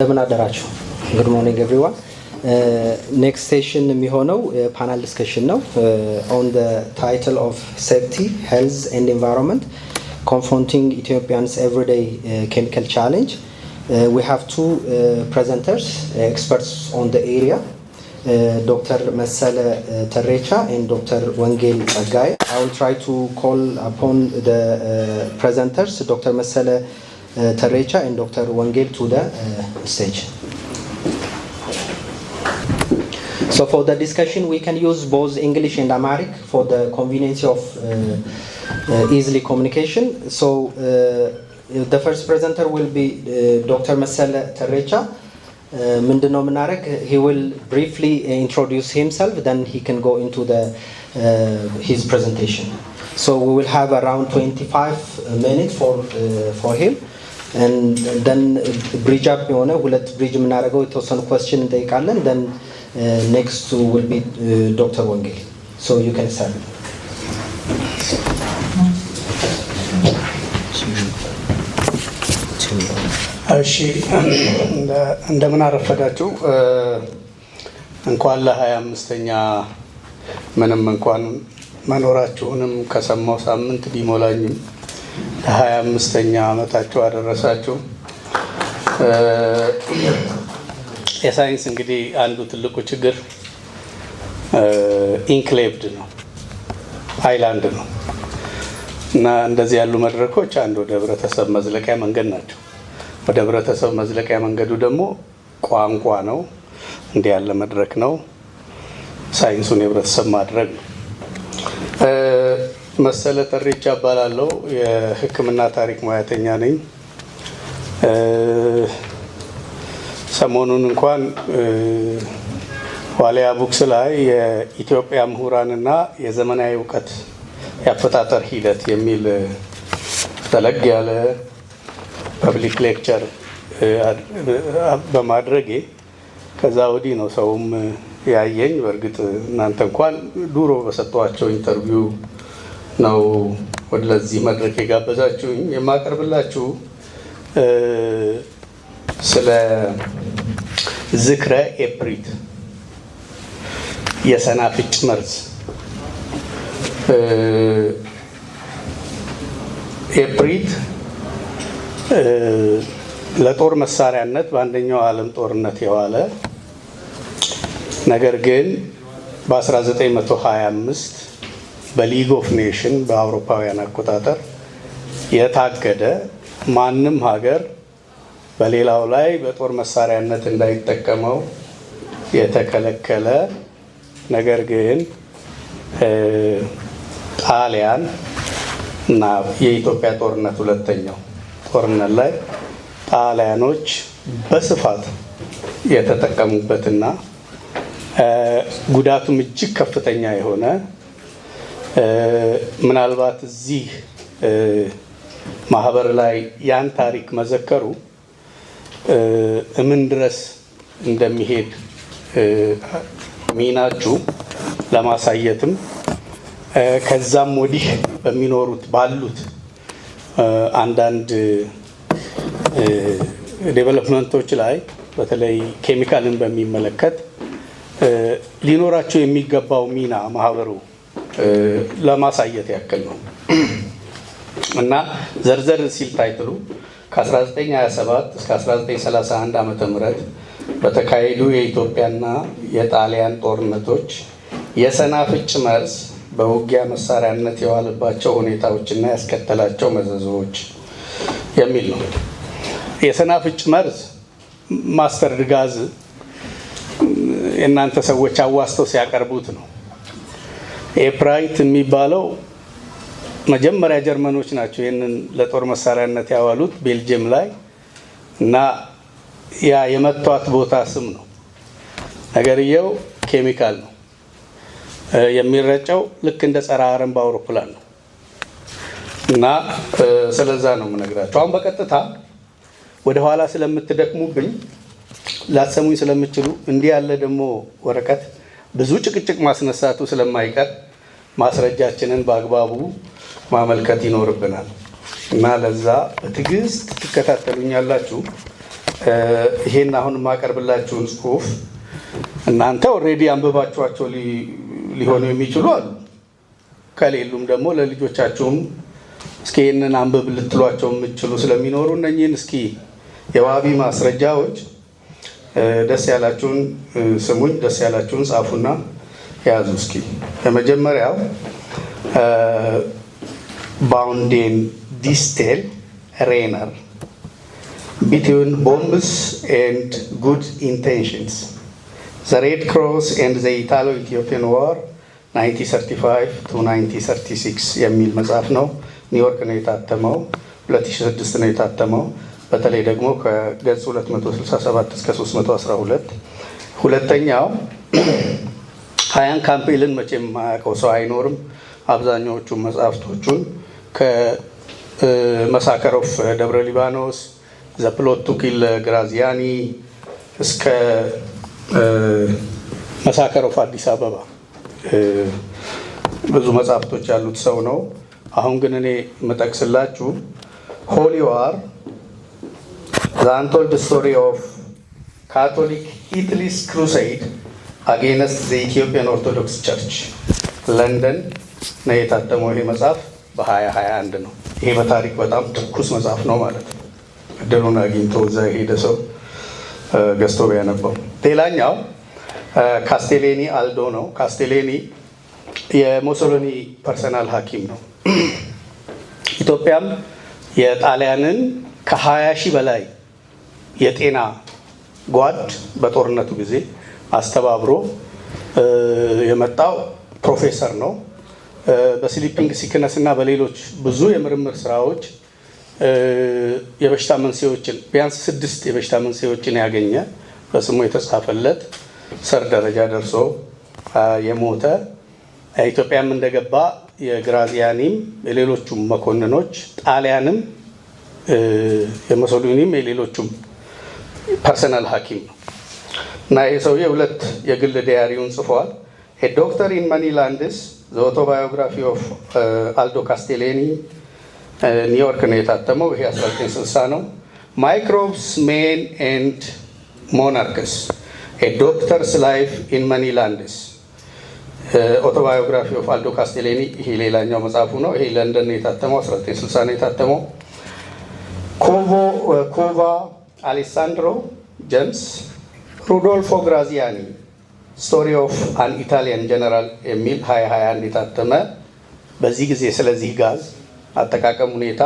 እንደምን አደራችሁ? Good morning everyone. Next session የሚሆነው panel discussion ነው on the title of safety, health and environment confronting Ethiopians everyday chemical challenge. We have two presenters, experts on the area, Dr. Messele Terrecha and Dr. Wangel Tsaggaye. I will try to call upon the presenters, Dr. Messele Terrecha and Dr. Wangel, to the stage. So for the discussion, we can use both English and Amharic for the convenience of easily communication. So the first presenter will be Dr. Messele Terrecha. He will briefly introduce himself, then he can go into his presentation. So we will have around 25 minutes for him. And then bridge up ሁለት bridge የምናደርገው የተወሰኑ question እንጠይቃለን. Then next will be Dr. Wangel. So you can start. እሺ እንደምን አረፈዳችሁ። እንኳን ለ25ኛ ምንም እንኳን መኖራችሁንም ከሰማው ሳምንት ቢሞላኝም ለ25ኛ አመታችሁ አደረሳችሁ። የሳይንስ እንግዲህ አንዱ ትልቁ ችግር ኢንክሌቭድ ነው፣ አይላንድ ነው እና እንደዚህ ያሉ መድረኮች አንዱ ወደ ህብረተሰብ መዝለቂያ መንገድ ናቸው። ወደ ህብረተሰብ መዝለቂያ መንገዱ ደግሞ ቋንቋ ነው። እንዲህ ያለ መድረክ ነው ሳይንሱን የህብረተሰብ ማድረግ ነው። መሰለ ተሬቻ እባላለሁ። የሕክምና ታሪክ ሙያተኛ ነኝ። ሰሞኑን እንኳን ዋሊያ ቡክስ ላይ የኢትዮጵያ ምሁራንና የዘመናዊ እውቀት ያፈጣጠር ሂደት የሚል ተለግ ያለ ፐብሊክ ሌክቸር በማድረጌ ከዛ ወዲህ ነው ሰውም ያየኝ። በእርግጥ እናንተ እንኳን ዱሮ በሰጧቸው ኢንተርቪው ነው ወደዚህ መድረክ የጋበዛችሁኝ። የማቀርብላችሁ ስለ ዝክረ ኤፕሪት የሰናፍጭ መርዝ። ኤፕሪት ለጦር መሳሪያነት በአንደኛው ዓለም ጦርነት የዋለ ነገር ግን በ1925 በሊግ ኦፍ ኔሽን በአውሮፓውያን አቆጣጠር የታገደ ማንም ሀገር በሌላው ላይ በጦር መሳሪያነት እንዳይጠቀመው የተከለከለ ነገር ግን ጣሊያን እና የኢትዮጵያ ጦርነት ሁለተኛው ጦርነት ላይ ጣሊያኖች በስፋት የተጠቀሙበትና ጉዳቱም እጅግ ከፍተኛ የሆነ ምናልባት እዚህ ማህበር ላይ ያን ታሪክ መዘከሩ ምን ድረስ እንደሚሄድ ሚናችሁ ለማሳየትም ከዛም ወዲህ ባሉት አንዳንድ ዴቨሎፕመንቶች ላይ በተለይ ኬሚካልን በሚመለከት ሊኖራቸው የሚገባው ሚና ማህበሩ ለማሳየት ያክል ነው እና ዘርዘር ሲል ታይትሉ ከ1927 እስከ 1931 ዓመተ ምህረት በተካሄዱ የኢትዮጵያና የጣሊያን ጦርነቶች የሰናፍጭ መርዝ በውጊያ መሳሪያነት የዋለባቸው ሁኔታዎችና ያስከተላቸው መዘዞች የሚል ነው። የሰናፍጭ መርዝ ማስተርድ ጋዝ እናንተ ሰዎች አዋስተው ሲያቀርቡት ነው። ኤፕራይት የሚባለው መጀመሪያ ጀርመኖች ናቸው ይሄንን ለጦር መሳሪያነት ያዋሉት ቤልጅየም ላይ እና ያ የመቷት ቦታ ስም ነው። ነገርየው ኬሚካል ነው። የሚረጨው ልክ እንደ ጸረ አረም በአውሮፕላን ነው እና ስለዛ ነው የምነግራችሁ። አሁን በቀጥታ ወደ ኋላ ስለምትደክሙብኝ ላሰሙኝ ስለምትችሉ እንዲህ ያለ ደግሞ ወረቀት ብዙ ጭቅጭቅ ማስነሳቱ ስለማይቀር ማስረጃችንን በአግባቡ ማመልከት ይኖርብናል እና ለዛ በትዕግስት ትከታተሉኛላችሁ። ይሄን አሁን የማቀርብላችሁን ጽሁፍ እናንተ ኦልሬዲ አንብባችኋቸው ሊሆኑ የሚችሉ አሉ። ከሌሉም ደግሞ ለልጆቻችሁም እስኪ ይህንን አንብብ ልትሏቸው የምትችሉ ስለሚኖሩ እነኚህን እስኪ የዋቢ ማስረጃዎች ደስ ያላችሁን ስሙኝ፣ ደስ ያላችሁን ጻፉና ያዙ። እስኪ የመጀመሪያው ባውንዴን ዲስቴል ሬነር between bombs and good intentions, the Red Cross and the Italo-Ethiopian War 1935 to 1936 የሚል መጽሐፍ ነው። ኒውዮርክ ነው የታተመው፣ 2006 ነው የታተመው። በተለይ ደግሞ ከገጽ 267 እስከ 312። ሁለተኛው ሃያን ካምፔልን መቼም የማያውቀው ሰው አይኖርም። አብዛኛዎቹ መጽሐፍቶቹን ከመሳከር ኦፍ ደብረ ሊባኖስ፣ ዘ ፕሎት ቱ ኪል ግራዚያኒ እስከ መሳከር ኦፍ አዲስ አበባ ብዙ መጽሐፍቶች ያሉት ሰው ነው። አሁን ግን እኔ የምጠቅስላችሁ ሆሊ ዋር ዘ አንቶልድ ስቶሪ ኦፍ ካቶሊክ ኢትሊስ ክሩሴድ አጌንስት ዘ ኢትዮጵያን ኦርቶዶክስ ቸርች ለንደን ነው የታተመው። ይሄ መጽሐፍ በ2021 ነው። ይሄ በታሪክ በጣም ትኩስ መጽሐፍ ነው ማለት ነው። እድሉን አግኝቶ እዛ የሄደ ሰው ገዝቶ ቢያነበው። ሌላኛው ካስቴሌኒ አልዶ ነው። ካስቴሌኒ የሞሶሎኒ ፐርሰናል ሐኪም ነው። ኢትዮጵያም የጣሊያንን ከ20 ሺህ በላይ የጤና ጓድ በጦርነቱ ጊዜ አስተባብሮ የመጣው ፕሮፌሰር ነው። በስሊፒንግ ሲክነስ እና በሌሎች ብዙ የምርምር ስራዎች የበሽታ መንስኤዎችን ቢያንስ 6 የበሽታ መንስኤዎችን ያገኘ በስሙ የተጻፈለት ሰር ደረጃ ደርሶ የሞተ ኢትዮጵያም እንደገባ የግራዚያኒም የሌሎቹም መኮንኖች ጣሊያንም የሙሶሊኒም የሌሎቹም ፐርሰናል ሐኪም ነው እና ይሄ ሰውዬ 2 የግል ዲያሪውን ጽፏል። ዶክተር ኢን መኒ ላንድስ ዘ ኦቶባዮግራፊ ኦፍ አልዶ ካስቴሌኒ ኒውዮርክ ነው የታተመው። ይሄ 1960 ነው። ማይክሮብስ ሜን ኤንድ ሞናርክስ ዶክተርስ ላይፍ ኢን መኒ ላንድስ ኦቶባዮግራፊ ኦፍ አልዶ ካስቴሌኒ ይሄ ሌላኛው መጽሐፉ ነው። ይሄ ለንደን ነው የታተመው፣ 1960 ነው የታተመው። ኮቫ አሌሳንድሮ ጀምስ ሩዶልፎ ግራዚያኒ ስቶሪ ኦፍ አን ኢታሊያን ጀነራል የሚል 2021 የታተመ በዚህ ጊዜ ስለዚህ ጋዝ አጠቃቀም ሁኔታ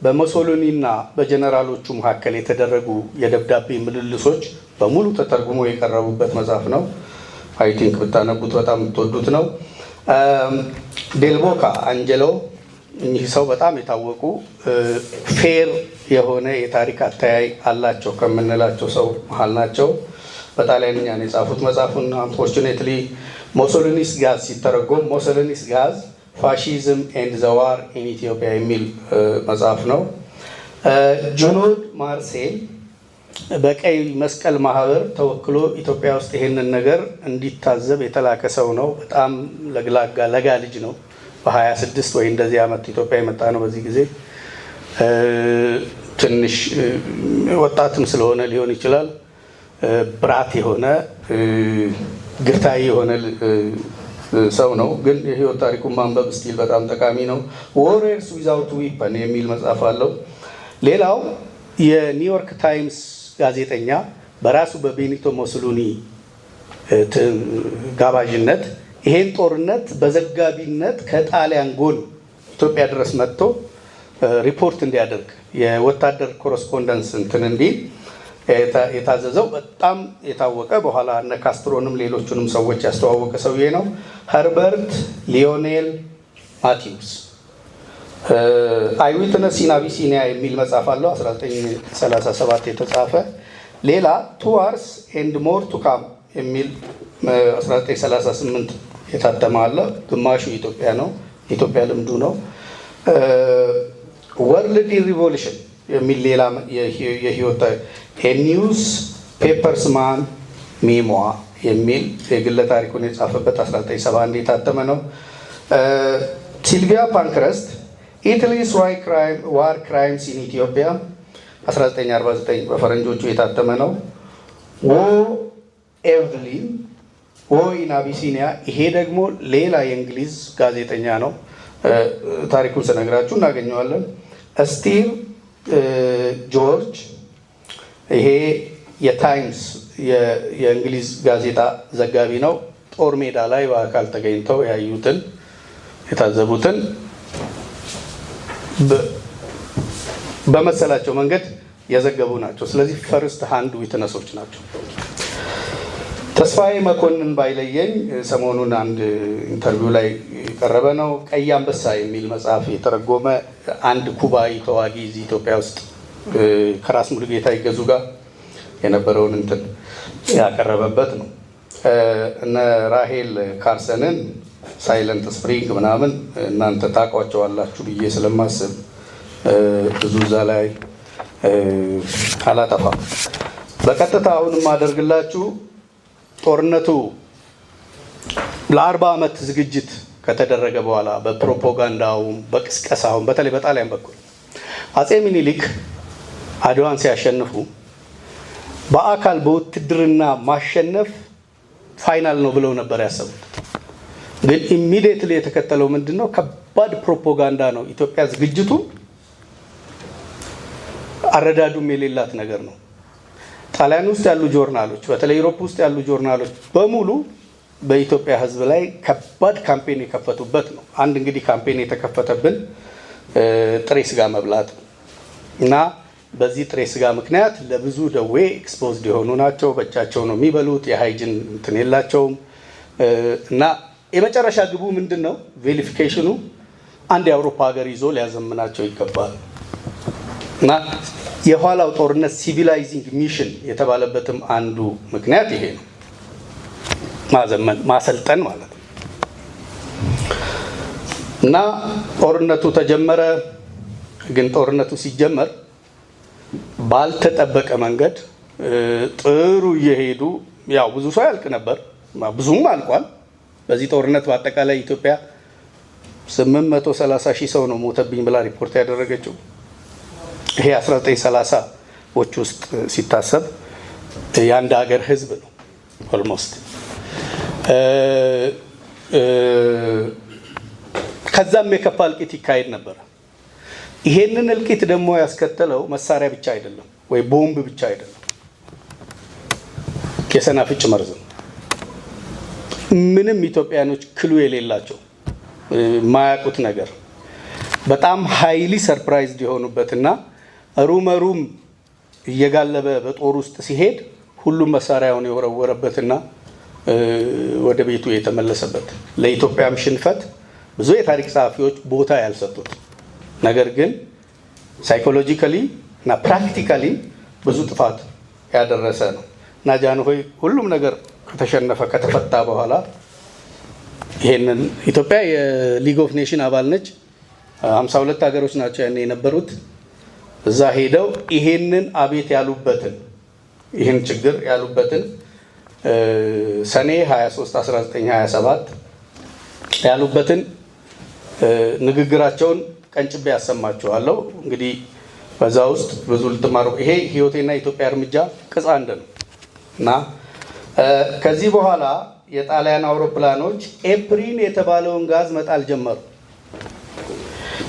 በሙሶሊኒና በጀነራሎቹ መካከል የተደረጉ የደብዳቤ ምልልሶች በሙሉ ተተርጉሞ የቀረቡበት መጽሐፍ ነው። አይ ቲንክ ብታነቡት በጣም የምትወዱት ነው። ዴልቦካ አንጀሎ እኚህ ሰው በጣም የታወቁ ፌር የሆነ የታሪክ አተያይ አላቸው ከምንላቸው ሰው መሀል ናቸው። በጣሊያንኛ ነው የጻፉት መጽሐፉን። አንፎርቹኔትሊ ሞሶሊኒስ ጋዝ ሲተረጎም ሞሶሊኒስ ጋዝ ፋሺዝም ኤንድ ዘ ዋር ኢን ኢትዮጵያ የሚል መጽሐፍ ነው። ጁኖድ ማርሴል በቀይ መስቀል ማህበር ተወክሎ ኢትዮጵያ ውስጥ ይሄንን ነገር እንዲታዘብ የተላከ ሰው ነው። በጣም ለጋ ልጅ ነው። በ26 ወይ እንደዚህ ዓመት ኢትዮጵያ የመጣ ነው። በዚህ ጊዜ ትንሽ ወጣትም ስለሆነ ሊሆን ይችላል። ብራት የሆነ ግርታይ የሆነ ሰው ነው። ግን የህይወት ታሪኩን ማንበብ ስቲል በጣም ጠቃሚ ነው። ዎሪየርስ ዊዛውት ዊፐን የሚል መጽሐፍ አለው። ሌላው የኒውዮርክ ታይምስ ጋዜጠኛ በራሱ በቤኒቶ ሞሶሎኒ ጋባዥነት ይሄን ጦርነት በዘጋቢነት ከጣሊያን ጎን ኢትዮጵያ ድረስ መጥቶ ሪፖርት እንዲያደርግ የወታደር ኮረስፖንደንስ እንትን እንዲል የታዘዘው በጣም የታወቀ በኋላ እነ ካስትሮንም ሌሎቹንም ሰዎች ያስተዋወቀ ሰውዬ ነው። ኸርበርት ሊዮኔል ማቲውስ አይዊትነስ ኢን አቢሲኒያ የሚል መጽሐፍ አለው 1937 የተጻፈ። ሌላ ቱ ዋርስ ኤንድ ሞር ቱ ካም የሚል 1938 የታተመ አለ። ግማሹ ኢትዮጵያ ነው፣ የኢትዮጵያ ልምዱ ነው። ወርልድ ሪቮሉሽን የሚል ሌላ የህይወት ኒውስ ፔፐርስማን ሜሟ የሚል የግለ ታሪኩን የጻፈበት 1971 የታተመ ነው። ሲልቪያ ፓንክረስት ኢታሊስ ዋር ክራይምስ ኢን ኢትዮጵያ 1949 በፈረንጆቹ የታተመ ነው። ዎ ኤቭሊን ዎ ኢን አቢሲኒያ። ይሄ ደግሞ ሌላ የእንግሊዝ ጋዜጠኛ ነው። ታሪኩን ስነግራችሁ እናገኘዋለን። ስቲቭ ጆርጅ፣ ይሄ የታይምስ የእንግሊዝ ጋዜጣ ዘጋቢ ነው። ጦር ሜዳ ላይ በአካል ተገኝተው ያዩትን የታዘቡትን በመሰላቸው መንገድ የዘገቡ ናቸው። ስለዚህ ፈርስት ሃንድ ዊትነሶች ናቸው። ተስፋዬ መኮንን ባይለየኝ ሰሞኑን አንድ ኢንተርቪው ላይ የቀረበ ነው። ቀይ አንበሳ የሚል መጽሐፍ የተረጎመ አንድ ኩባዊ ተዋጊ እዚህ ኢትዮጵያ ውስጥ ከራስ ሙሉጌታ ይገዙ ጋር የነበረውን እንትን ያቀረበበት ነው። እነ ራሄል ካርሰንን ሳይለንት ስፕሪንግ ምናምን እናንተ ታውቋቸዋላችሁ ብዬ ስለማስብ ብዙ እዛ ላይ አላጠፋም። በቀጥታ አሁን የማደርግላችሁ ጦርነቱ ለ40 ዓመት ዝግጅት ከተደረገ በኋላ በፕሮፓጋንዳውም በቅስቀሳውም በተለይ በጣሊያን በኩል አጼ ሚኒሊክ አድዋን ሲያሸንፉ በአካል በውትድርና ማሸነፍ ፋይናል ነው ብለው ነበር ያሰቡት። ግን ኢሚዲየትሊ የተከተለው ምንድነው? ከባድ ፕሮፓጋንዳ ነው። ኢትዮጵያ ዝግጅቱ አረዳዱም የሌላት ነገር ነው። ጣሊያን ውስጥ ያሉ ጆርናሎች፣ በተለይ ዩሮፕ ውስጥ ያሉ ጆርናሎች በሙሉ በኢትዮጵያ ሕዝብ ላይ ከባድ ካምፔን የከፈቱበት ነው። አንድ እንግዲህ ካምፔን የተከፈተብን ጥሬ ስጋ መብላት እና በዚህ ጥሬ ስጋ ምክንያት ለብዙ ደዌ ኤክስፖዝድ የሆኑ ናቸው። በእጃቸው ነው የሚበሉት። የሃይጅን እንትን የላቸውም እና የመጨረሻ ግቡ ምንድን ነው? ቬሪፊኬሽኑ አንድ የአውሮፓ ሀገር ይዞ ሊያዘምናቸው ይገባል እና የኋላው ጦርነት ሲቪላይዚንግ ሚሽን የተባለበትም አንዱ ምክንያት ይሄ ነው። ማዘመን፣ ማሰልጠን ማለት ነው እና ጦርነቱ ተጀመረ። ግን ጦርነቱ ሲጀመር ባልተጠበቀ መንገድ ጥሩ እየሄዱ ያው ብዙ ሰው ያልቅ ነበር፣ ብዙም አልቋል። በዚህ ጦርነት በአጠቃላይ ኢትዮጵያ 830,000 ሰው ነው ሞተብኝ ብላ ሪፖርት ያደረገችው። ይሄ 1930ዎች ውስጥ ሲታሰብ የአንድ ሀገር ህዝብ ነው ኦልሞስት። ከዛም የከፋ እልቂት ይካሄድ ነበር። ይሄንን እልቂት ደግሞ ያስከተለው መሳሪያ ብቻ አይደለም ወይ ቦምብ ብቻ አይደለም፣ የሰናፍጭ መርዝ ነው። ምንም ኢትዮጵያኖች ክሉ የሌላቸው ማያውቁት ነገር በጣም ሃይሊ ሰርፕራይዝድ የሆኑበትና ሩመሩም እየጋለበ በጦር ውስጥ ሲሄድ ሁሉም መሳሪያውን የወረወረበትና ወደ ቤቱ የተመለሰበት ለኢትዮጵያም ሽንፈት ብዙ የታሪክ ጸሐፊዎች ቦታ ያልሰጡት ነገር ግን ሳይኮሎጂካሊ እና ፕራክቲካሊ ብዙ ጥፋት ያደረሰ ነው እና ጃንሆይ ሁሉም ነገር ከተሸነፈ ከተፈታ በኋላ ይሄንን ኢትዮጵያ የሊግ ኦፍ ኔሽን አባል ነች። 52 ሀገሮች ናቸው ያኔ የነበሩት። እዛ ሄደው ይሄንን አቤት ያሉበትን ይህን ችግር ያሉበትን ሰኔ 23 1927 ያሉበትን ንግግራቸውን ቀንጭቤ ያሰማችኋለሁ። እንግዲህ በዛ ውስጥ ብዙ ልትማሩ። ይሄ ህይወቴና ኢትዮጵያ እርምጃ ቅጽ 1 ነው እና ከዚህ በኋላ የጣሊያን አውሮፕላኖች ኤፕሪን የተባለውን ጋዝ መጣል ጀመሩ።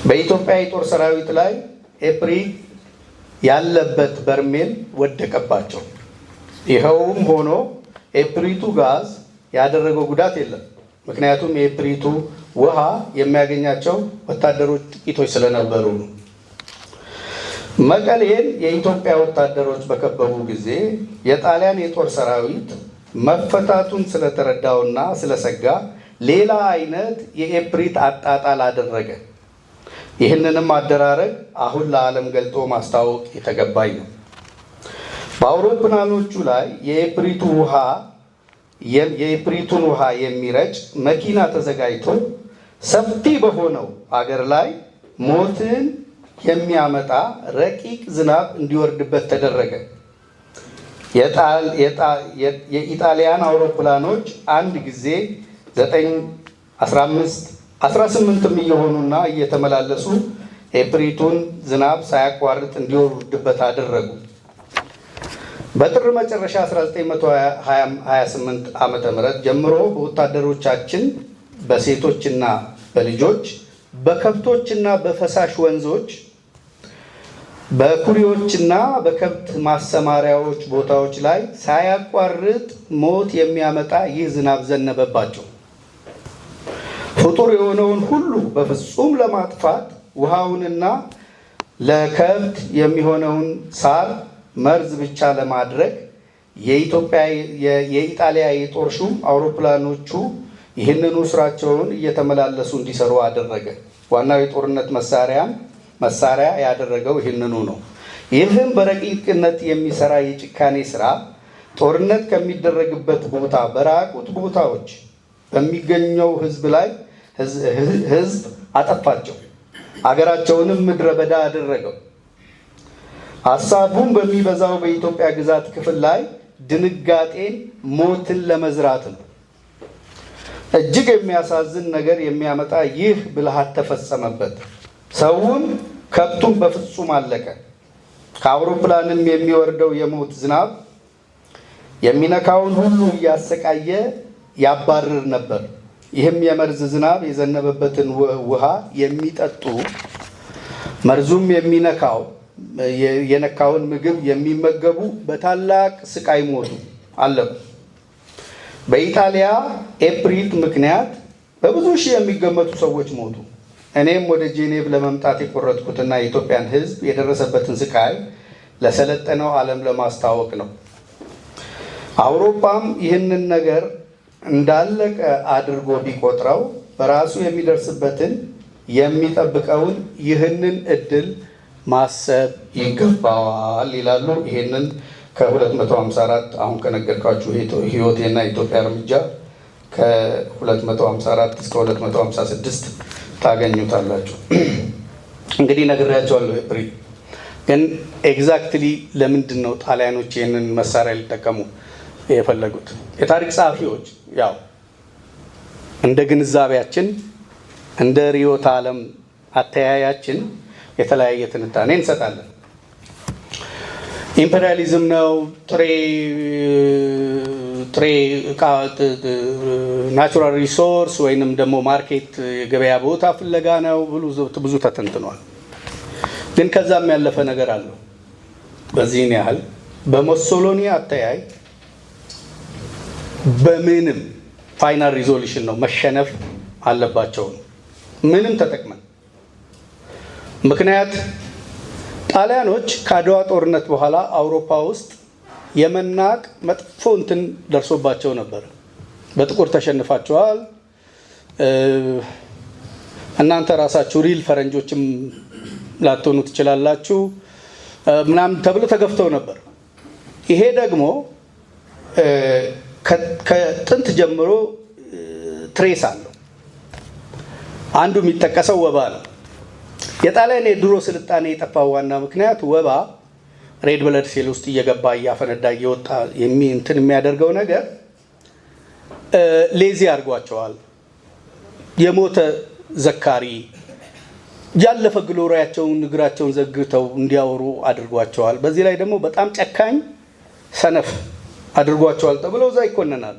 በኢትዮጵያ የጦር ሰራዊት ላይ ኤፕሪን ያለበት በርሜል ወደቀባቸው። ይኸውም ሆኖ ኤፕሪቱ ጋዝ ያደረገው ጉዳት የለም። ምክንያቱም የኤፕሪቱ ውሃ የሚያገኛቸው ወታደሮች ጥቂቶች ስለነበሩ ነው። መቀሌን የኢትዮጵያ ወታደሮች በከበቡ ጊዜ የጣሊያን የጦር ሰራዊት መፈታቱን ስለተረዳውና ስለሰጋ ሌላ አይነት የኤፕሪት አጣጣል አደረገ። ይህንንም አደራረግ አሁን ለዓለም ገልጦ ማስታወቅ የተገባኝ ነው። በአውሮፕላኖቹ ላይ የኤፕሪቱን ውሃ የሚረጭ መኪና ተዘጋጅቶ ሰፊ በሆነው አገር ላይ ሞትን የሚያመጣ ረቂቅ ዝናብ እንዲወርድበት ተደረገ። የኢጣሊያን አውሮፕላኖች አንድ ጊዜ 9፣ 15፣ 18 እየሆኑና እየተመላለሱ ኤፕሪቱን ዝናብ ሳያቋርጥ እንዲወርድበት አደረጉ። በጥር መጨረሻ 1928 ዓመተ ምህረት ጀምሮ በወታደሮቻችን በሴቶችና በልጆች በከብቶችና በፈሳሽ ወንዞች በኩሬዎችና በከብት ማሰማሪያዎች ቦታዎች ላይ ሳያቋርጥ ሞት የሚያመጣ ይህ ዝናብ ዘነበባቸው። ፍጡር የሆነውን ሁሉ በፍጹም ለማጥፋት ውሃውንና ለከብት የሚሆነውን ሳር መርዝ ብቻ ለማድረግ የኢጣሊያ የጦር ሹም አውሮፕላኖቹ ይህንኑ ስራቸውን እየተመላለሱ እንዲሰሩ አደረገ። ዋናው የጦርነት መሳሪያ ያደረገው ይህንኑ ነው። ይህም በረቂቅነት የሚሰራ የጭካኔ ስራ ጦርነት ከሚደረግበት ቦታ በራቁት ቦታዎች በሚገኘው ህዝብ አጠፋቸው። አገራቸውንም ምድረ በዳ አደረገው። ሀሳቡም በሚበዛው በኢትዮጵያ ግዛት ክፍል ላይ ድንጋጤን፣ ሞትን ለመዝራት ነው። እጅግ የሚያሳዝን ነገር የሚያመጣ ይህ ብልሃት ተፈጸመበት። ሰውም ከብቱም በፍጹም አለቀ። ከአውሮፕላንም የሚወርደው የሞት ዝናብ የሚነካውን ሁሉ እያሰቃየ ያባርር ነበር። ይህም የመርዝ ዝናብ የዘነበበትን ውሃ የሚጠጡ መርዙም የነካውን ምግብ የሚመገቡ በታላቅ ስቃይ ሞቱ፣ አለቁ። በኢጣሊያ ኤፕሪት ምክንያት በብዙ ሺህ የሚገመቱ ሰዎች ሞቱ። እኔም ወደ ጄኔቭ ለመምጣት የቆረጥኩትና የኢትዮጵያን ሕዝብ የደረሰበትን ስቃይ ለሰለጠነው ዓለም ለማስታወቅ ነው። አውሮፓም ይህንን ነገር እንዳለቀ አድርጎ ቢቆጥረው በራሱ የሚደርስበትን የሚጠብቀውን ይህንን እድል ማሰብ ይገባዋል ይላሉ። ይህንን ከ254 አሁን ከነገርኳችሁ ህይወቴና የኢትዮጵያ እርምጃ ከ254 እስከ 256 ታገኙታላችሁ። እንግዲህ ነግሬያቸዋለሁ። ኤፕሪል ግን ኤግዛክትሊ ለምንድን ነው ጣሊያኖች ይህንን መሳሪያ ሊጠቀሙ የፈለጉት? የታሪክ ጸሐፊዎች ያው እንደ ግንዛቤያችን እንደ ርዕዮተ ዓለም አተያያችን የተለያየ ትንታኔ እንሰጣለን። ኢምፔሪያሊዝም ነው፣ ጥሬ ናቹራል ሪሶርስ ወይንም ደግሞ ማርኬት የገበያ ቦታ ፍለጋ ነው፣ ብዙ ተተንትኗል። ግን ከዛም ያለፈ ነገር አለው። በዚህን ያህል በሞሶሎኒ አተያይ በምንም ፋይናል ሪዞሉሽን ነው መሸነፍ አለባቸው ነው ምንም ተጠቅመን። ምክንያት ጣሊያኖች ከአድዋ ጦርነት በኋላ አውሮፓ ውስጥ የመናቅ መጥፎ እንትን ደርሶባቸው ነበር። በጥቁር ተሸንፋቸዋል፣ እናንተ ራሳችሁ ሪል ፈረንጆችም ላትሆኑ ትችላላችሁ ምናምን ተብሎ ተገፍተው ነበር። ይሄ ደግሞ ከጥንት ጀምሮ ትሬስ አለው። አንዱ የሚጠቀሰው ወባ ነው። የጣሊያን የድሮ ስልጣኔ የጠፋው ዋና ምክንያት ወባ ሬድ ብለድ ሴል ውስጥ እየገባ እያፈነዳ እየወጣ እንትን የሚያደርገው ነገር ሌዚ አድርጓቸዋል። የሞተ ዘካሪ ያለፈ ግሎሪያቸውን እግራቸውን ዘግተው እንዲያወሩ አድርጓቸዋል። በዚህ ላይ ደግሞ በጣም ጨካኝ ሰነፍ አድርጓቸዋል ተብሎ እዛ ይኮነናል።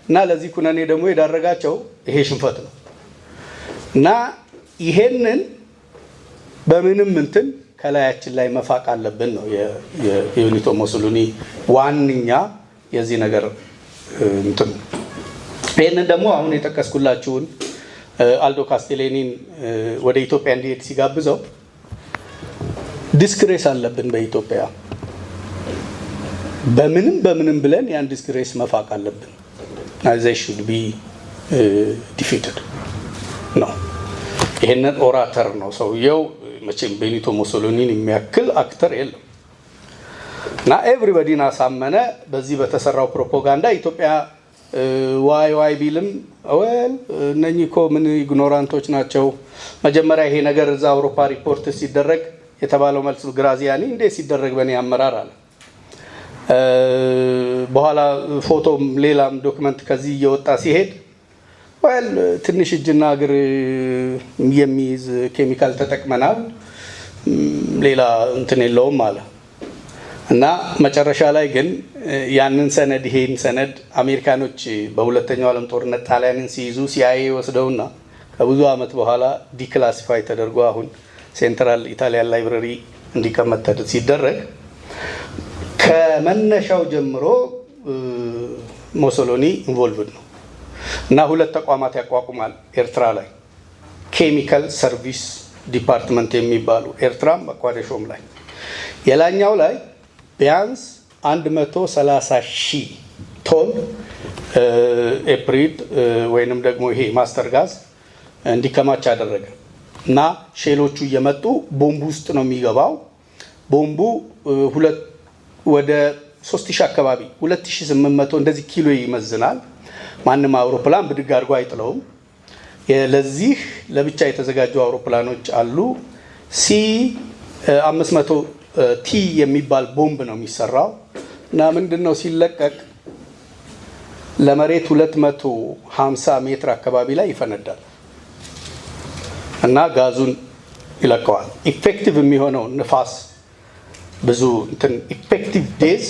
እና ለዚህ ኩነኔ ደግሞ የዳረጋቸው ይሄ ሽንፈት ነው። እና ይሄንን በምንም እንትን ከላያችን ላይ መፋቅ አለብን ነው የቤኒቶ ሙሶሊኒ ዋንኛ የዚህ ነገር እንትን። ይሄንን ደግሞ አሁን የጠቀስኩላችሁን አልዶ ካስቴሌኒን ወደ ኢትዮጵያ እንዲሄድ ሲጋብዘው ዲስክሬስ አለብን በኢትዮጵያ በምንም ብለን ያን ዲስክሬስ መፋቅ አለብን። they should be defeated ነው። ይሄንን ኦራተር ነው ሰውየው። መቼም ቤኒቶ ሙሶሊኒን የሚያክል አክተር የለም። እና ኤቭሪባዲን አሳመነ። በዚህ በተሰራው ፕሮፓጋንዳ ኢትዮጵያ ዋይ ቢልም እነኚህ እኮ ምን ኢግኖራንቶች ናቸው። መጀመሪያ ይሄ ነገር እዛ አውሮፓ ሪፖርት ሲደረግ የተባለው መልስ ግራዚያኒ እንዴ ሲደረግ በእኔ አመራር አለ። በኋላ ፎቶም ሌላም ዶክመንት ከዚህ እየወጣ ሲሄድ ወል ትንሽ እጅና እግር የሚይዝ ኬሚካል ተጠቅመናል ሌላ እንትን የለውም አለ እና መጨረሻ ላይ ግን ያንን ሰነድ ይሄን ሰነድ አሜሪካኖች በሁለተኛው ዓለም ጦርነት ጣሊያንን ሲይዙ CIA ወስደውና ከብዙ አመት በኋላ ዲክላሲፋይ ተደርጎ አሁን ሴንትራል ኢታሊያን ላይብረሪ እንዲቀመጥ ሲደረግ ከመነሻው ጀምሮ ሞሶሎኒ ኢንቮልቭድ ነው እና ሁለት ተቋማት ያቋቁማል ኤርትራ ላይ ኬሚካል ሰርቪስ ዲፓርትመንት የሚባሉ ኤርትራም መቋደሾም ላይ የላኛው ላይ ቢያንስ 130,000 ቶን ኤፕሪድ ወይንም ደግሞ ይሄ ማስተር ጋዝ እንዲከማች አደረገ እና ሼሎቹ እየመጡ ቦምቡ ውስጥ ነው የሚገባው ቦምቡ ወደ 3000 አካባቢ 2800 እንደዚህ ኪሎ ይመዝናል ማንንም አውሮፕላን ብድግ አድርጎ አይጥለውም ለዚህ ለብቻ የተዘጋጁ አውሮፕላኖች አሉ C500 ቲ የሚባል ቦምብ ነው የሚሰራው እና ምንድነው ሲለቀቅ ለመሬት 250 ሜትር አካባቢ ላይ ይፈነዳል እና ጋዙን ይለቀዋል ኢፌክቲቭ የሚሆነው ንፋስ ብዙ እንትን ኢፌክቲቭ ዴዝ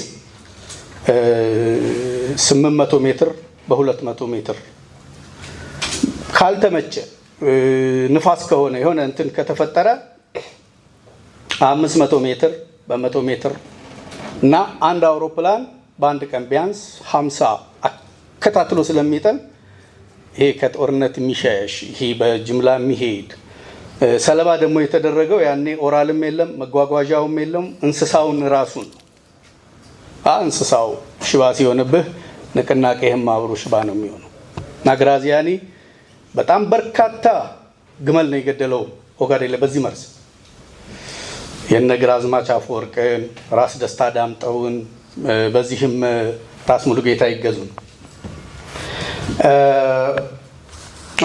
800 ሜትር በ200 ሜትር ካልተመቸ ንፋስ ከሆነ የሆነ እንትን ከተፈጠረ 500 ሜትር በ100 ሜትር እና አንድ አውሮፕላን በአንድ ቀን ቢያንስ 50 አከታትሎ ስለሚጠል ይሄ ከጦርነት የሚሸሽ ይሄ በጅምላ የሚሄድ ሰለባ ደግሞ የተደረገው ያኔ ኦራልም የለም መጓጓዣውም የለም እንስሳውን ራሱን እንስሳው ሽባ ሲሆንብህ ንቅናቄህም አብሮ ሽባ ነው የሚሆነው እና ግራዚያኒ በጣም በርካታ ግመል ነው የገደለው ኦጋዴን ላይ በዚህ መርዝ የነግራዝማች አፈወርቅን ራስ ደስታ ዳምጠውን በዚህም ራስ ሙሉጌታ ይገዙን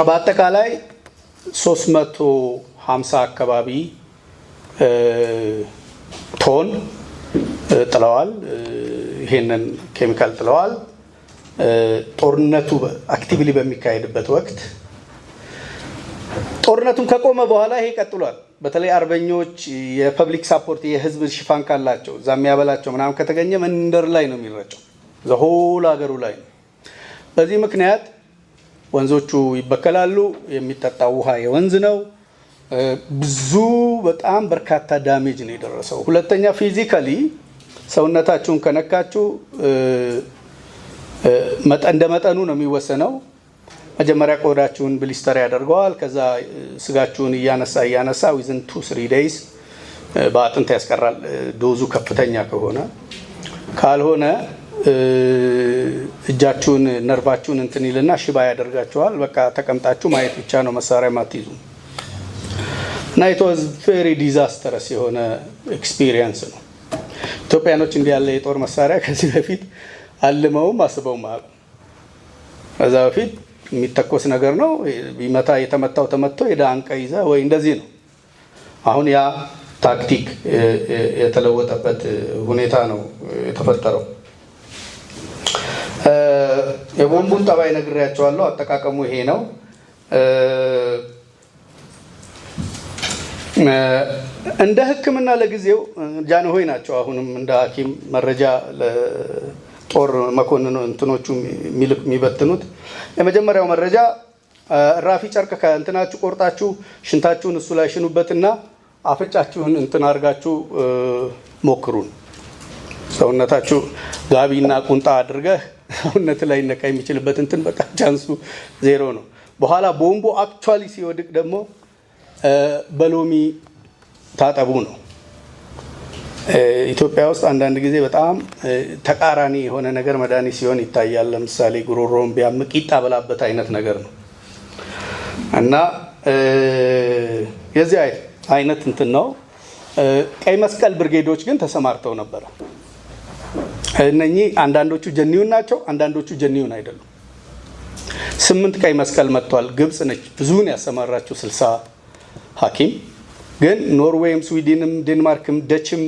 በአጠቃላይ 350 አካባቢ ቶን ጥለዋል ይሄንን ኬሚካል ጥለዋል ጦርነቱ አክቲቭሊ በሚካሄድበት ወቅት ጦርነቱን ከቆመ በኋላ ይሄ ቀጥሏል በተለይ አርበኞች የፐብሊክ ሳፖርት የህዝብ ሽፋን ካላቸው ዛም ያበላቸው ምናምን ከተገኘ መንደር ላይ ነው የሚረጨው ዘሆል ሀገሩ ላይ በዚህ ምክንያት ወንዞቹ ይበከላሉ የሚጠጣው ውሃ የወንዝ ነው ብዙ በጣም በርካታ ዳሜጅ ነው የደረሰው ሁለተኛ ፊዚካሊ ሰውነታችሁን ከነካችሁ እንደ መጠኑ ነው የሚወሰነው መጀመሪያ ቆዳችሁን ብሊስተር ያደርገዋል ከዛ ስጋችሁን እያነሳ within 2-3 days በአጥንት ያስቀራል ዶዙ ከፍተኛ ከሆነ ካልሆነ እጃችሁን ነርቫችሁን እንትን ይልና ሽባ ያደርጋችኋል በቃ ተቀምጣችሁ ማየት ብቻ ነው መሳሪያ ማትይዙ እና it was very disastrous የሆነ ኤክስፒሪየንስ ነው ኢትዮጵያኖች እንዲህ ያለ የጦር መሳሪያ ከዚህ በፊት አልመውም አስበውም ከዛ በፊት የሚተኮስ ነገር ነው ቢመታ የተመታው ተመቶ የዳንቀ ይዘ ወይ እንደዚህ ነው አሁን ያ ታክቲክ የተለወጠበት ሁኔታ ነው የተፈጠረው የቦምቡን ጠባይ ነግሬያቸዋለሁ አጠቃቀሙ ይሄ ነው እንደ ህክምና ለጊዜው ጃንሆይ ናቸው አሁንም እንደ ሐኪም መረጃ ጦር መኮንን እንትኖቹ የሚበትኑት የመጀመሪያው መረጃ ራፊ ጨርቅ ከእንትናችሁ ቆርጣችሁ ሽንታችሁን እሱ ላይ ሽኑበትና አፍጫችሁን እንትን አድርጋችሁ ሞክሩን ሰውነታችሁ ጋቢና ቁንጣ አድርገህ ሰውነት ላይ ነካ የሚችልበት እንትን በቃ ቻንሱ ዜሮ ነው በኋላ ቦምቡ አክቹአሊ ሲወድቅ ደግሞ በሎሚ ታጠቡ ነው ኢትዮጵያ ውስጥ አንዳንድ ጊዜ በጣም ተቃራኒ የሆነ ነገር መድኃኒት ሲሆን ይታያል ለምሳሌ ጉሮሮን ቢያምቅ ይጣበላበት አይነት ነገር ነው እና የዚህ አይነት እንትን ነው ቀይ መስቀል ብርጌዶች ግን ተሰማርተው ነበር እነኚህ አንዳንዶቹ ጀኒውን ናቸው አንዳንዶቹ ጀኒውን አይደሉም 8 ቀይ መስቀል መጥቷል ግብጽ ነች ብዙውን ያሰማራቸው 60 ሐኪም ግን ኖርዌይም ስዊድንም ዴንማርክም ደችም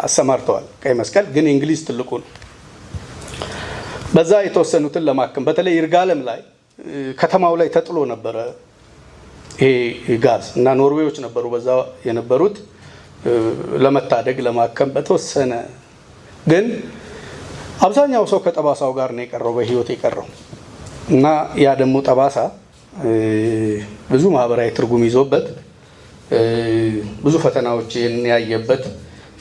አሰማርተዋል ቀይ መስቀል ግን እንግሊዝ ትልቁ ነው በዛ የተወሰኑትን ለማከም በተለይ ይርጋለም ላይ ከተማው ላይ ተጥሎ ነበረ ይሄ ጋዝ እና ኖርዌዮች ነበሩ በዛ የነበሩት ለመታደግ ለማከም በተወሰነ ግን አብዛኛው ሰው ከጠባሳው ጋር ነው የቀረው በህይወት የቀረው እና ያ ደግሞ ጠባሳ ብዙ ማህበራዊ ትርጉም ይዞበት ብዙ ፈተናዎችን ያየበት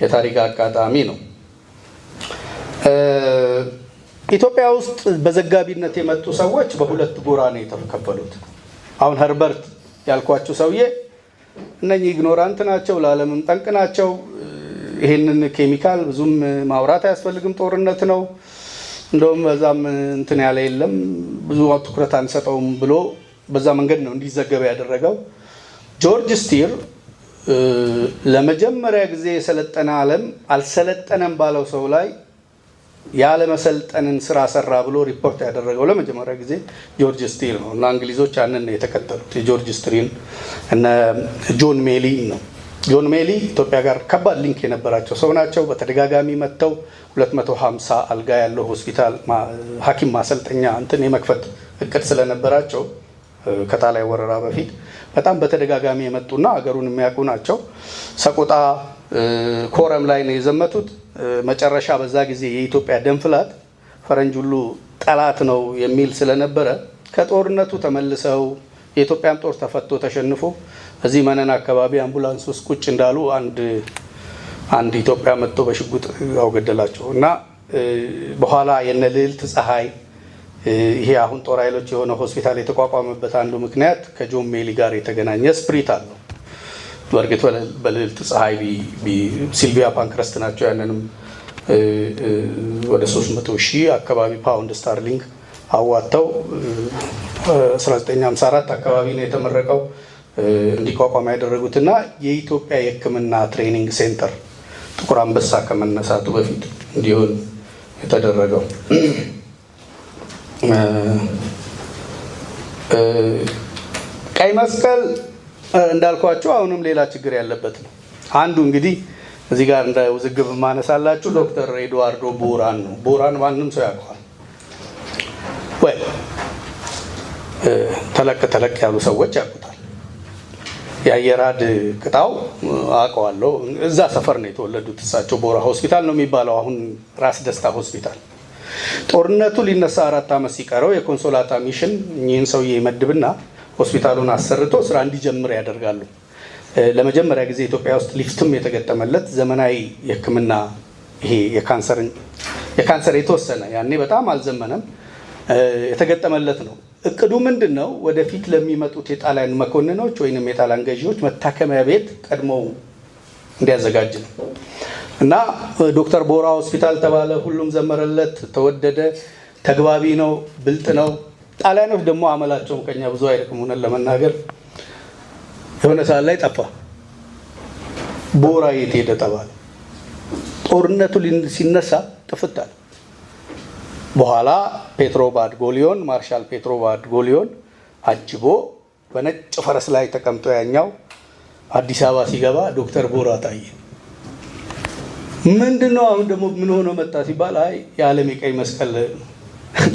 የታሪክ አጋጣሚ ነው። ኢትዮጵያ ውስጥ በዘጋቢነት የመጡ ሰዎች በሁለት ጎራ ነው የተከፈሉት። አሁን ኸርበርት ያልኳቸው ሰውዬ እነኚህ ኢግኖራንት ናቸው፣ ለዓለምም ጠንቅ ናቸው፣ ይሄንን ኬሚካል ብዙም ማውራት አያስፈልግም፣ ጦርነት ነው፣ እንደውም በዛም እንትን ያለ የለም ብዙ ትኩረት አንሰጠውም ብሎ በዛ መንገድ ነው እንዲዘገብ ያደረገው። ጆርጅ ስቲር ለመጀመሪያ ጊዜ የሰለጠነ ዓለም አልሰለጠነም ባለው ሰው ላይ ያለመሰልጠንን ስራ ሰራ ብሎ ሪፖርት ያደረገው ለመጀመሪያ ጊዜ ጆርጅ ስቲር ነው እና እንግሊዞች ያንን ነው የተከተሉት። የጆርጅ ስቲርን እነ ጆን ሜሊ ነው። ጆን ሜሊ ኢትዮጵያ ጋር ከባድ ሊንክ የነበራቸው ሰው ናቸው። በተደጋጋሚ መጥተው 250 አልጋ ያለው ሆስፒታል ሐኪም ማሰልጠኛ እንትን የመክፈት እቅድ ስለነበራቸው ከጣሊያ ወረራ በፊት በጣም በተደጋጋሚ የመጡና አገሩን የሚያውቁ ናቸው። ሰቆጣ ኮረም ላይ ነው የዘመቱት። መጨረሻ በዛ ጊዜ የኢትዮጵያ ደንፍላት ፈረንጅ ሁሉ ጠላት ነው የሚል ስለነበረ ከጦርነቱ ተመልሰው የኢትዮጵያን ጦር ተፈቶ ተሸንፎ እዚህ መነን አካባቢ አምቡላንስ ውስጥ ቁጭ እንዳሉ አንድ ኢትዮጵያ መጥቶ በሽጉጥ አውገደላቸው እና በኋላ የነ ልዕልት ፀሐይ ይሄ አሁን ጦር ኃይሎች የሆነ ሆስፒታል የተቋቋመበት አንዱ ምክንያት ከጆን ሜሊ ጋር የተገናኘ ስፕሪት አለው። በእርግጥ በልዕልት ፀሐይ ሲልቪያ ፓንክረስት ናቸው ያንንም ወደ 300,000 አካባቢ ፓውንድ ስታርሊንግ አዋጥተው 1954 አካባቢ ነው የተመረቀው እንዲቋቋም ያደረጉትና የኢትዮጵያ የሕክምና ትሬኒንግ ሴንተር ጥቁር አንበሳ ከመነሳቱ በፊት እንዲሆን የተደረገው። ቀይ መስቀል እንዳልኳቸው አሁንም ሌላ ችግር ያለበት ነው። አንዱ እንግዲህ እዚህ ጋር እንደ ውዝግብ ማነሳላችሁ ዶክተር ኤድዋርዶ ቦራን ነው። ቦራን ማንም ሰው ያውቀዋል ወይ? ተለቅ ያሉ ሰዎች ያውቁታል። የአየራድ ቅጣው አውቀዋለሁ። እዛ ሰፈር ነው የተወለዱት እሳቸው። ቦራ ሆስፒታል ነው የሚባለው አሁን ራስ ደስታ ሆስፒታል። ጦርነቱ ሊነሳ 4 ዓመት ሲቀረው የኮንሶላታ ሚሽን እኚህን ሰውዬ ይመድብና ሆስፒታሉን አሰርቶ ስራ እንዲጀምር ያደርጋሉ። ለመጀመሪያ ጊዜ ኢትዮጵያ ውስጥ ሊፍትም የተገጠመለት ዘመናዊ የሕክምና ይሄ የካንሰር የተወሰነ ያኔ በጣም አልዘመነም የተገጠመለት ነው። እቅዱ ምንድነው? ወደፊት ለሚመጡት የጣሊያን መኮንኖች ወይንም የጣሊያን ገዢዎች መታከሚያ ቤት ቀድሞው እንዲያዘጋጅ ነው እና ዶክተር ቦራ ሆስፒታል ተባለ። ሁሉም ዘመረለት፣ ተወደደ። ተግባቢ ነው፣ ብልጥ ነው። ጣሊያኖች ደግሞ አመላቸውም ከኛ ብዙ አይርቅም። ሆነን ለመናገር የሆነ ሰዓት ላይ ጠፋ። ቦራ የት ሄደ ተባለ። ጦርነቱ ሲነሳ ጥፍታል። በኋላ ፔትሮ ባድጎሊዮን ማርሻል ፔትሮ ባድጎሊዮን አጅቦ በነጭ ፈረስ ላይ ተቀምጦ ያኛው አዲስ አበባ ሲገባ ዶክተር ቦራ ታየ። ምንድነው አሁን ደግሞ ምን ሆኖ መጣ ሲባል አይ የዓለም የቀይ መስቀል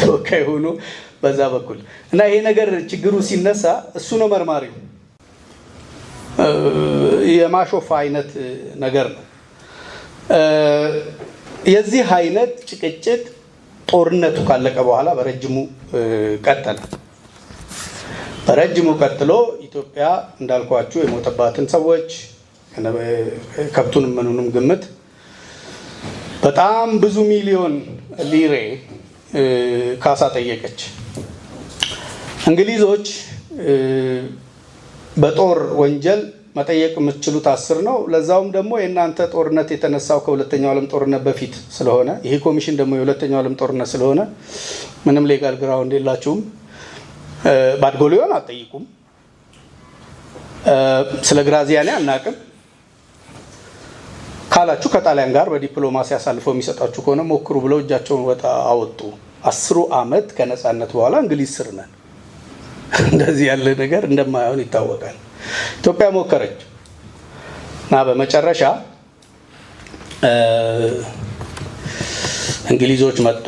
ተወካይ ሆኖ በዛ በኩል እና ይሄ ነገር ችግሩ ሲነሳ እሱ ነው መርማሪው። የማሾፍ አይነት ነገር ነው። የዚህ አይነት ጭቅጭቅ ጦርነቱ ካለቀ በኋላ በረጅሙ ቀጠለ። በረጅሙ ቀጥሎ ኢትዮጵያ እንዳልኳችሁ የሞተባትን ሰዎች ከብቱንም ምኑንም ግምት በጣም ብዙ ሚሊዮን ሊሬ ካሳ ጠየቀች። እንግሊዞች በጦር ወንጀል መጠየቅ የምትችሉት 10 ነው። ለዛውም ደግሞ የእናንተ ጦርነት የተነሳው ከሁለተኛው ዓለም ጦርነት በፊት ስለሆነ ይሄ ኮሚሽን ደግሞ የሁለተኛው ዓለም ጦርነት ስለሆነ ምንም ሌጋል ግራውንድ የላችሁም። ባድጎሊዮን አትጠይቁም። ስለ ግራዚያኒ አናውቅም ካላችሁ ከጣሊያን ጋር በዲፕሎማሲ አሳልፈው የሚሰጣችሁ ከሆነ ሞክሩ ብለው እጃቸውን ወጣ አወጡ። 10 ዓመት ከነጻነት በኋላ እንግሊዝ ስር ነን። እንደዚህ ያለ ነገር እንደማይሆን ይታወቃል። ኢትዮጵያ ሞከረች እና በመጨረሻ እንግሊዞች መጡ።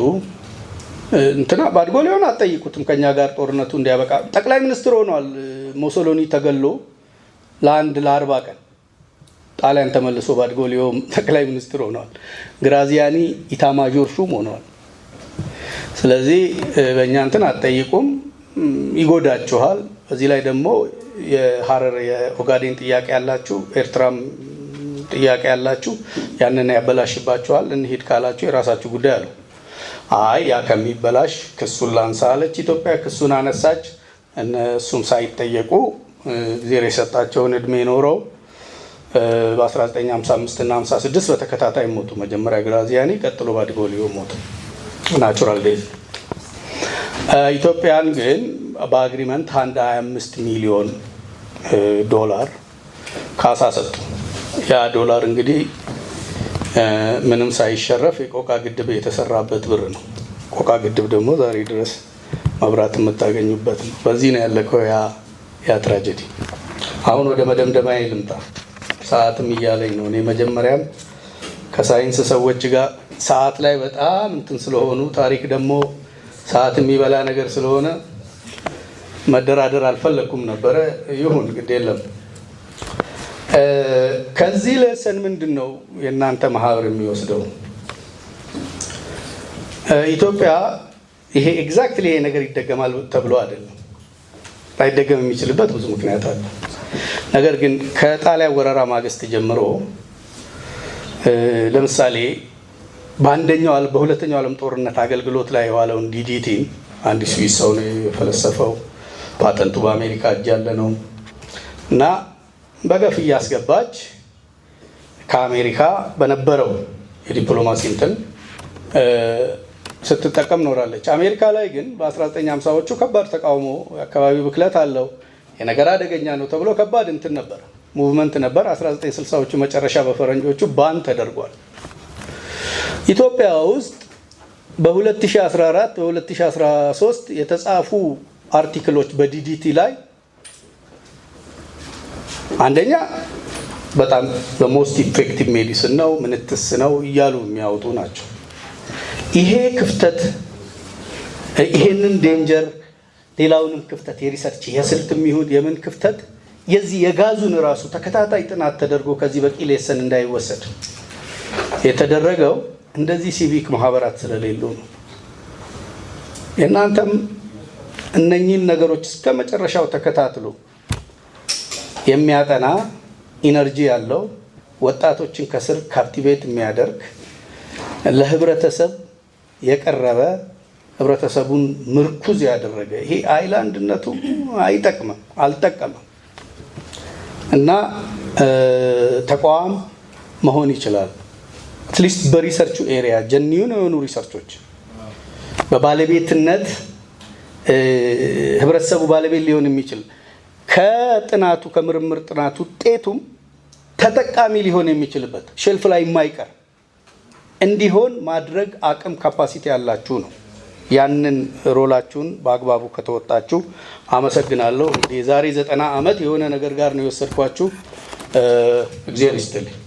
እንትና ባድጎሊዮን አትጠይቁትም ከኛ ጋር ጦርነቱ እንዲያበቃ ጠቅላይ ሚኒስትር ሆኗል። ሞሶሎኒ ተገሎ ለ40 ቀን ጣሊያን ተመልሶ ባድጎሊዮ ጠቅላይ ሚኒስትር ሆኗል። ግራዚያኒ ኢታማዦር ሹም ሆኗል። ስለዚህ በእኛ እንትን አትጠይቁም፣ ይጎዳችኋል። በዚህ ላይ ደግሞ የሀረር የኦጋዴን ጥያቄ ያላችሁ፣ ኤርትራም ጥያቄ ያላችሁ ያንን ያበላሽባችኋል። እንሂድ ካላችሁ የራሳችሁ ጉዳይ አለው። አይ ያ ከሚበላሽ ክሱን ላንሳ አለች ኢትዮጵያ። ክሱን አነሳች። እነሱም ሳይጠየቁ ጊዜር የሰጣቸውን እድሜ ኖረው በ1955 እና 56 በተከታታይ ሞቱ። መጀመሪያ ግራዚያኒ፣ ቀጥሎ ባድጎሊዮ ሞቱ። ናቹራል ዴዝ። ኢትዮጵያን ግን በአግሪመንት 25 ሚሊዮን ዶላር ካሳ ሰጡ። ያ ዶላር እንግዲህ ምንም ሳይሸረፍ የቆቃ ግድብ የተሰራበት ብር ነው። ቆቃ ግድብ ደግሞ ዛሬ ድረስ መብራት የምታገኙበት ነው። በዚህ ነው ያለቀው ያ ትራጀዲ። አሁን ወደ መደምደማዬ ልምጣ። ሰዓትም እያለኝ ነው። እኔ መጀመሪያም ከሳይንስ ሰዎች ጋር ሰዓት ላይ በጣም እንትን ስለሆኑ ታሪክ ደግሞ ሰዓት የሚበላ ነገር ስለሆነ መደራደር አልፈለኩም ነበረ። ይሁን ግድ የለም። ከዚህ ለሰን ምንድን ነው የእናንተ ማህበር የሚወስደው? ኢትዮጵያ ይሄ ኤግዛክትሊ ይሄ ነገር ይደገማል ተብሎ አይደለም። ላይደገም የሚችልበት ብዙ ምክንያት አለ። ነገር ግን ከጣሊያን ወረራ ማግስት ጀምሮ ለምሳሌ በሁለተኛው ዓለም ጦርነት አገልግሎት ላይ የዋለውን ዲዲቲ አንድ ስዊስ ሰው ነው የፈለሰፈው። ፓተንቱ በአሜሪካ እጅ ያለ ነው እና በገፍ እያስገባች ከአሜሪካ በነበረው የዲፕሎማሲ እንትን ስትጠቀም ኖራለች። አሜሪካ ላይ ግን በ1950ዎቹ ከባድ ተቃውሞ፣ የአካባቢ ብክለት አለው፣ የነገር አደገኛ ነው ተብሎ ከባድ እንትን ነበር፣ ሙቭመንት ነበር። 1960ዎቹ መጨረሻ በፈረንጆቹ ባን ተደርጓል። ኢትዮጵያ ውስጥ በ2014 በ2013 የተጻፉ አርቲክሎች በዲዲቲ ላይ አንደኛ በጣም በሞስት ኢፌክቲቭ ሜዲሲን ነው፣ ምንትስ ነው እያሉ የሚያወጡ ናቸው። ይሄ ክፍተት ይሄንን ዴንጀር ሌላውንም ክፍተት የሪሰርች የስልትም ይሁን የምን ክፍተት የዚህ የጋዙን ራሱ ተከታታይ ጥናት ተደርጎ ከዚህ በቂ ሌሰን እንዳይወሰድ የተደረገው እንደዚህ ሲቪክ ማህበራት ስለሌሉ ነው። የእናንተም እነኚህን ነገሮች እስከ መጨረሻው ተከታትሎ የሚያጠና ኢነርጂ ያለው ወጣቶችን ከስር ካፕቲቬት የሚያደርግ ለህብረተሰብ የቀረበ ህብረተሰቡን ምርኩዝ ያደረገ ይሄ አይላንድነቱ አልጠቀመም እና ተቋም መሆን ይችላል። አትሊስት በሪሰርቹ ኤሪያ ጀኒዩን የሆኑ ሪሰርቾች በባለቤትነት ህብረተሰቡ ባለቤት ሊሆን የሚችል ከጥናቱ ከምርምር ጥናቱ ውጤቱም ተጠቃሚ ሊሆን የሚችልበት ሼልፍ ላይ የማይቀር እንዲሆን ማድረግ አቅም ካፓሲቲ ያላችሁ ነው። ያንን ሮላችሁን በአግባቡ ከተወጣችሁ አመሰግናለሁ። እንግዲህ የዛሬ 90 ዓመት የሆነ ነገር ጋር ነው የወሰድኳችሁ። እግዚአብሔር ይስጥልኝ።